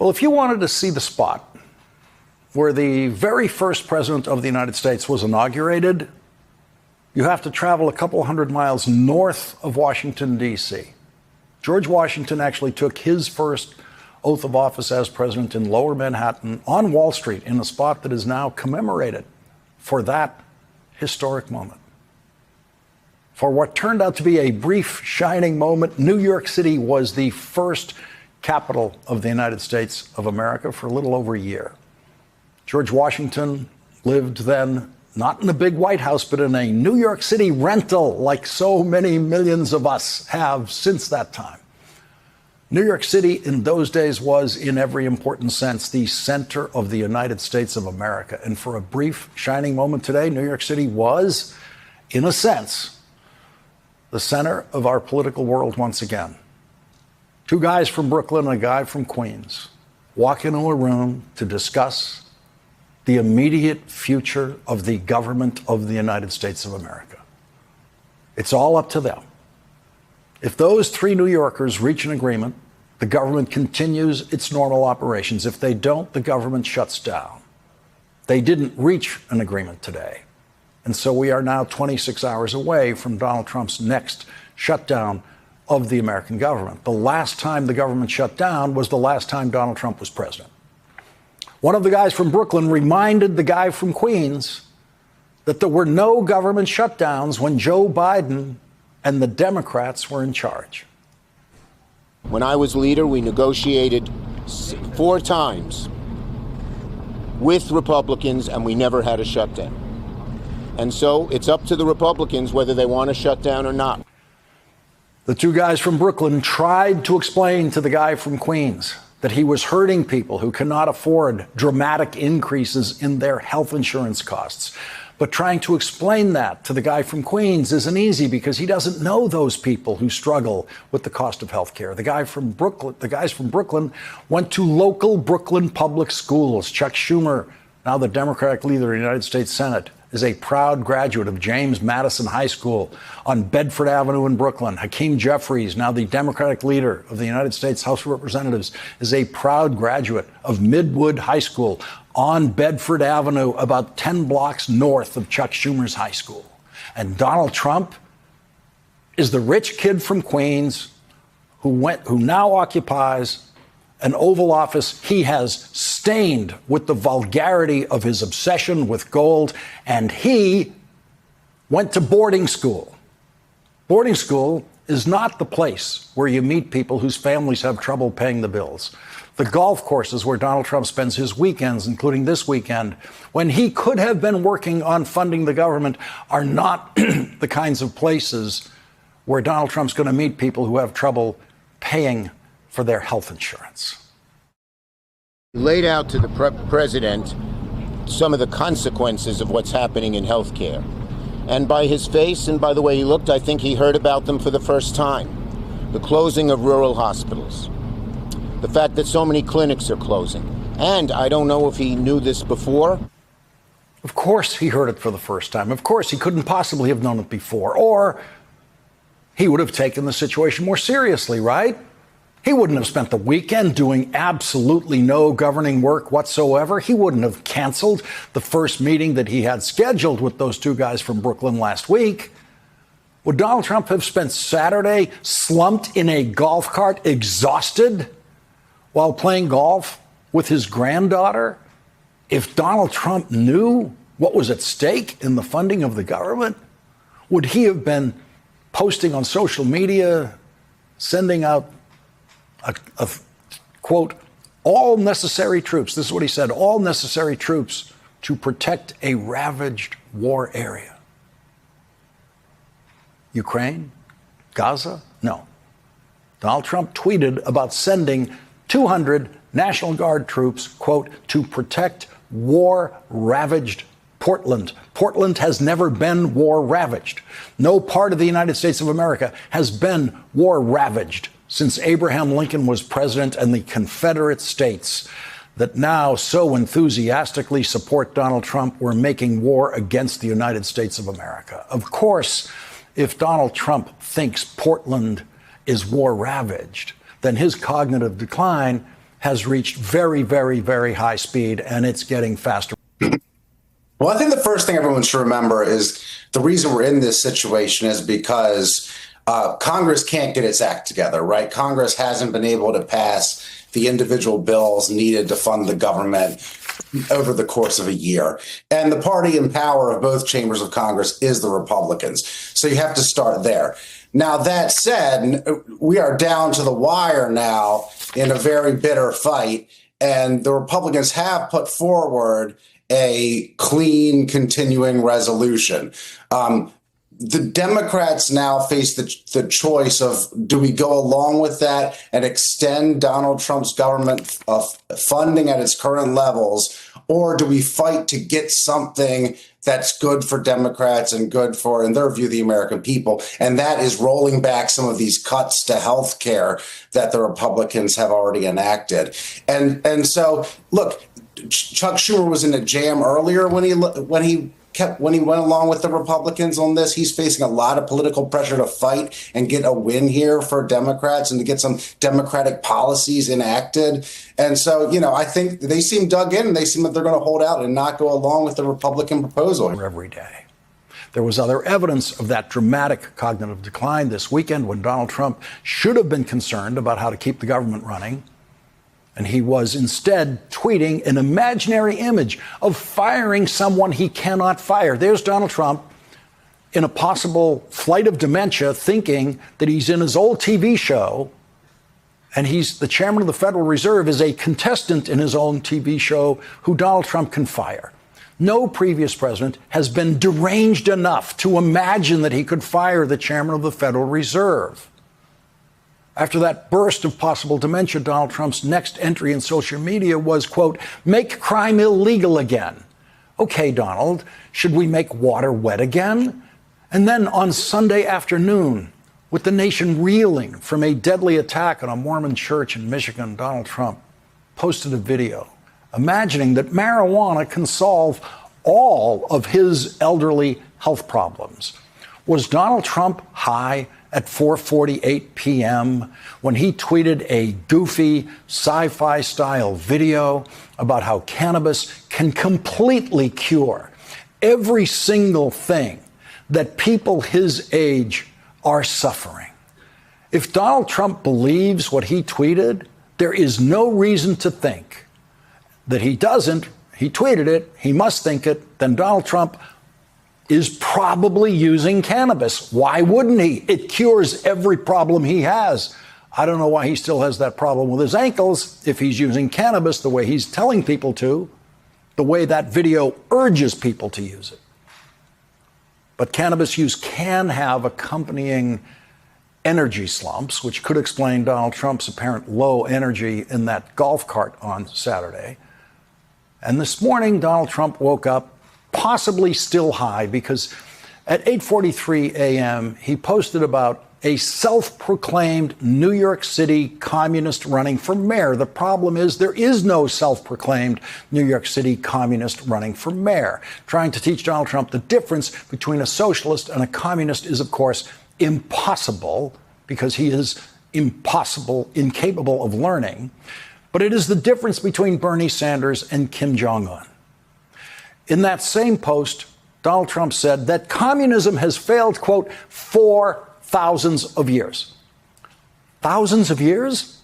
Well, if you wanted to see the spot where the very first president of the United States was inaugurated, you have to travel a couple hundred miles north of Washington, D.C. George Washington actually took his first oath of office as president in Lower Manhattan on Wall Street in a spot that is now commemorated for that historic moment. For what turned out to be a brief, shining moment, New York City was the first capital of the United States of America for a little over a year. George Washington lived then not in a big White House, but in a New York City rental like so many millions of us have since that time. New York City in those days was, in every important sense, the center of the United States of America. And for a brief, shining moment today, New York City was, in a sense, the center of our political world once again. Two guys from Brooklyn and a guy from Queens walk into a room to discuss the immediate future of the government of the United States of America. It's all up to them. If those three New Yorkers reach an agreement, the government continues its normal operations. If they don't, the government shuts down. They didn't reach an agreement today. And so we are now 26 hours away from Donald Trump's next shutdown of the American government. The last time the government shut down was the last time Donald Trump was president. One of the guys from Brooklyn reminded the guy from Queens that there were no government shutdowns when Joe Biden and the Democrats were in charge. When I was leader, we negotiated 4 times with Republicans, and we never had a shutdown. And so it's up to the Republicans whether they want to shut down or not. The two guys from Brooklyn tried to explain to the guy from Queens that he was hurting people who cannot afford dramatic increases in their health insurance costs. But trying to explain that to the guy from Queens isn't easy because he doesn't know those people who struggle with the cost of health care. The guys from Brooklyn went to local Brooklyn public schools. Chuck Schumer, now the Democratic leader of the United States Senate, is a proud graduate of James Madison High School on Bedford Avenue in Brooklyn. Hakeem Jeffries, now the Democratic leader of the United States House of Representatives, is a proud graduate of Midwood High School on Bedford Avenue, about 10 blocks north of Chuck Schumer's high school. And Donald Trump is the rich kid from Queens who now occupies an Oval Office he has stained with the vulgarity of his obsession with gold, and he went to boarding school. Boarding school is not the place where you meet people whose families have trouble paying the bills. The golf courses where Donald Trump spends his weekends, including this weekend, when he could have been working on funding the government, are not the kinds of places where Donald Trump's going to meet people who have trouble paying for their health insurance. He laid out to the president some of the consequences of what's happening in health care. And by his face and by the way he looked, I think he heard about them for the first time. The closing of rural hospitals. The fact that so many clinics are closing. And I don't know if he knew this before. Of course he heard it for the first time. Of course he couldn't possibly have known it before. Or he would have taken the situation more seriously, right? He wouldn't have spent the weekend doing absolutely no governing work whatsoever. He wouldn't have canceled the first meeting that he had scheduled with those two guys from Brooklyn last week. Would Donald Trump have spent Saturday slumped in a golf cart, exhausted, while playing golf with his granddaughter? If Donald Trump knew what was at stake in the funding of the government, would he have been posting on social media, sending out a quote, all necessary troops, this is what he said, all necessary troops to protect a ravaged war area? Ukraine? Gaza? No. Donald Trump tweeted about sending 200 National Guard troops, quote, to protect war-ravaged Portland. Portland has never been war-ravaged. No part of the United States of America has been war-ravaged since Abraham Lincoln was president, and the Confederate States that now so enthusiastically support Donald Trump were making war against the United States of America. Of course, if Donald Trump thinks Portland is war-ravaged, then his cognitive decline has reached very, very, very high speed, and it's getting faster. Well, I think the first thing everyone should remember is the reason we're in this situation is because Congress can't get its act together, right? Congress hasn't been able to pass the individual bills needed to fund the government over the course of a year. And the party in power of both chambers of Congress is the Republicans. So you have to start there. Now, that said, we are down to the wire now in a very bitter fight, and the Republicans have put forward a clean, continuing resolution. The Democrats now face the choice of, do we go along with that and extend Donald Trump's government funding at its current levels, or do we fight to get something that's good for Democrats and good for, in their view, the American people? And that is rolling back some of these cuts to health care that the Republicans have already enacted. And so, look, Chuck Schumer was in a jam earlier when he went along with the Republicans on this. He's facing a lot of political pressure to fight and get a win here for Democrats and to get some Democratic policies enacted. And so, I think they seem dug in, and they seem that they're going to hold out and not go along with the Republican proposal. Every day. There was other evidence of that dramatic cognitive decline this weekend when Donald Trump should have been concerned about how to keep the government running. And he was instead tweeting an imaginary image of firing someone he cannot fire. There's Donald Trump in a possible flight of dementia, thinking that he's in his old TV show, and he's the chairman of the Federal Reserve, is a contestant in his own TV show who Donald Trump can fire. No previous president has been deranged enough to imagine that he could fire the chairman of the Federal Reserve. After that burst of possible dementia, Donald Trump's next entry in social media was, quote, "make crime illegal again." Okay, Donald, should we make water wet again? And then on Sunday afternoon, with the nation reeling from a deadly attack on a Mormon church in Michigan, Donald Trump posted a video imagining that marijuana can solve all of his elderly health problems. Was Donald Trump high at 4:48 p.m. when he tweeted a goofy sci-fi style video about how cannabis can completely cure every single thing that people his age are suffering? If Donald Trump believes what he tweeted, there is no reason to think that he doesn't. He tweeted it, he must think it, then Donald Trump is probably using cannabis. Why wouldn't he? It cures every problem he has. I don't know why he still has that problem with his ankles if he's using cannabis the way he's telling people to, the way that video urges people to use it. But cannabis use can have accompanying energy slumps, which could explain Donald Trump's apparent low energy in that golf cart on Saturday. And this morning, Donald Trump woke up possibly still high, because at 8:43 a.m., he posted about a self-proclaimed New York City communist running for mayor. The problem is there is no self-proclaimed New York City communist running for mayor. Trying to teach Donald Trump the difference between a socialist and a communist is, of course, impossible, because he is incapable of learning. But it is the difference between Bernie Sanders and Kim Jong-un. In that same post, Donald Trump said that communism has failed, quote, for thousands of years. Thousands of years?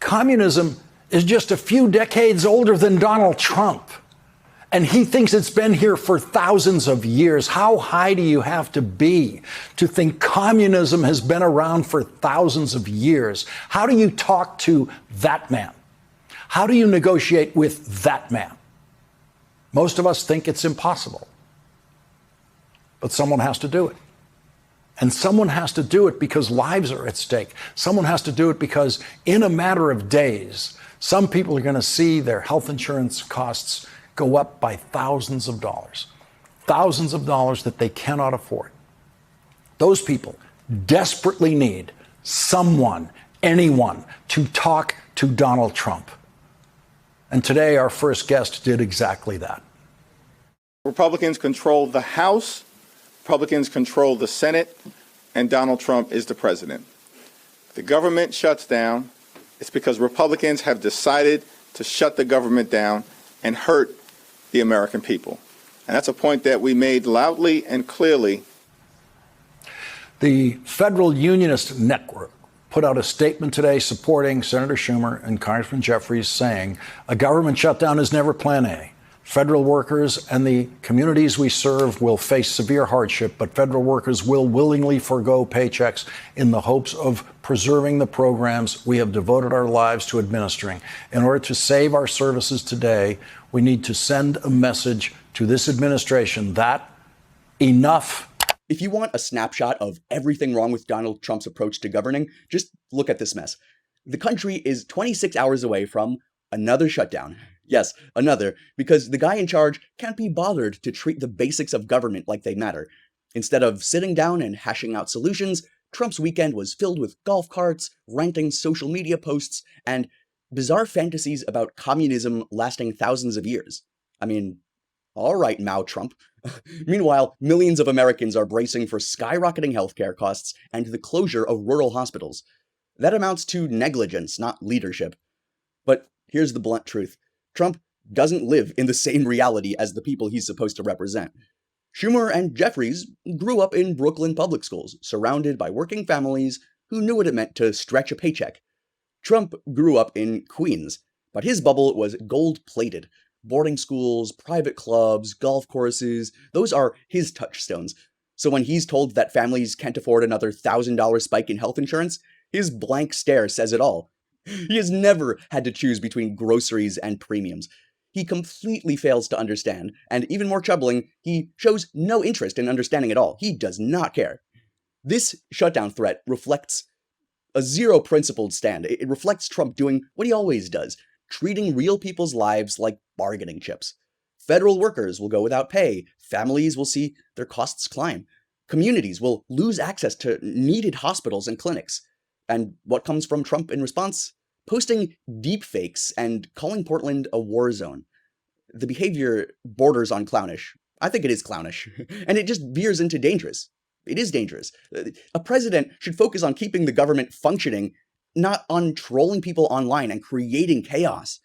Communism is just a few decades older than Donald Trump, and he thinks it's been here for thousands of years. How high do you have to be to think communism has been around for thousands of years? How do you talk to that man? How do you negotiate with that man? Most of us think it's impossible. But someone has to do it. And someone has to do it because lives are at stake. Someone has to do it because in a matter of days, some people are going to see their health insurance costs go up by thousands of dollars that they cannot afford. Those people desperately need someone, anyone, to talk to Donald Trump. And today, our first guest did exactly that. Republicans control the House, Republicans control the Senate, and Donald Trump is the president. The government shuts down. It's because Republicans have decided to shut the government down and hurt the American people. And that's a point that we made loudly and clearly. The Federal Unionist Network put out a statement today supporting Senator Schumer and Congressman Jeffries, saying a government shutdown is never plan A. Federal workers and the communities we serve will face severe hardship, but federal workers will willingly forego paychecks in the hopes of preserving the programs we have devoted our lives to administering. In order to save our services today, we need to send a message to this administration that enough. If you want a snapshot of everything wrong with Donald Trump's approach to governing, just look at this mess. The country is 26 hours away from another shutdown. Yes, another, because the guy in charge can't be bothered to treat the basics of government like they matter. Instead of sitting down and hashing out solutions, Trump's weekend was filled with golf carts, ranting social media posts, and bizarre fantasies about communism lasting thousands of years. I mean, all right, Mao Trump. Meanwhile, millions of Americans are bracing for skyrocketing healthcare costs and the closure of rural hospitals. That amounts to negligence, not leadership. But here's the blunt truth. Trump doesn't live in the same reality as the people he's supposed to represent. Schumer and Jeffries grew up in Brooklyn public schools, surrounded by working families who knew what it meant to stretch a paycheck. Trump grew up in Queens, but his bubble was gold-plated. Boarding schools, private clubs, golf courses, those are his touchstones. So when he's told that families can't afford another $1,000 spike in health insurance, his blank stare says it all. He has never had to choose between groceries and premiums. He completely fails to understand, and even more troubling, he shows no interest in understanding at all. He does not care. This shutdown threat reflects a zero-principled stand. It reflects Trump doing what he always does, treating real people's lives like bargaining chips. Federal workers will go without pay. Families will see their costs climb. Communities will lose access to needed hospitals and clinics. And what comes from Trump in response? Posting deepfakes and calling Portland a war zone. The behavior borders on clownish. I think it is clownish. And it just veers into dangerous. It is dangerous. A president should focus on keeping the government functioning, not on trolling people online and creating chaos.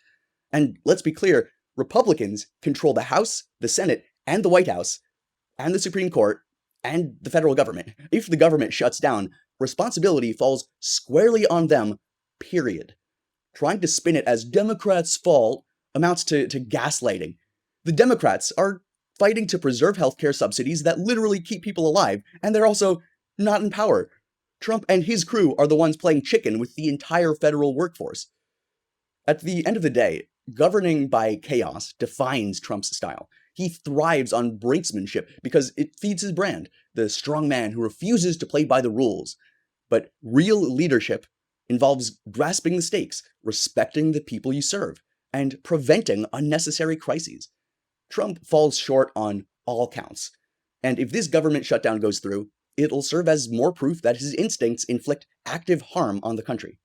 And let's be clear, Republicans control the House, the Senate, and the White House, and the Supreme Court, and the federal government. If the government shuts down, responsibility falls squarely on them, period. Trying to spin it as Democrats' fault amounts to gaslighting. The Democrats are fighting to preserve healthcare subsidies that literally keep people alive, and they're also not in power. Trump and his crew are the ones playing chicken with the entire federal workforce. At the end of the day, governing by chaos defines Trump's style. He thrives on brinksmanship because it feeds his brand, the strong man who refuses to play by the rules. But real leadership involves grasping the stakes, respecting the people you serve, and preventing unnecessary crises. Trump falls short on all counts. And if this government shutdown goes through, it'll serve as more proof that his instincts inflict active harm on the country.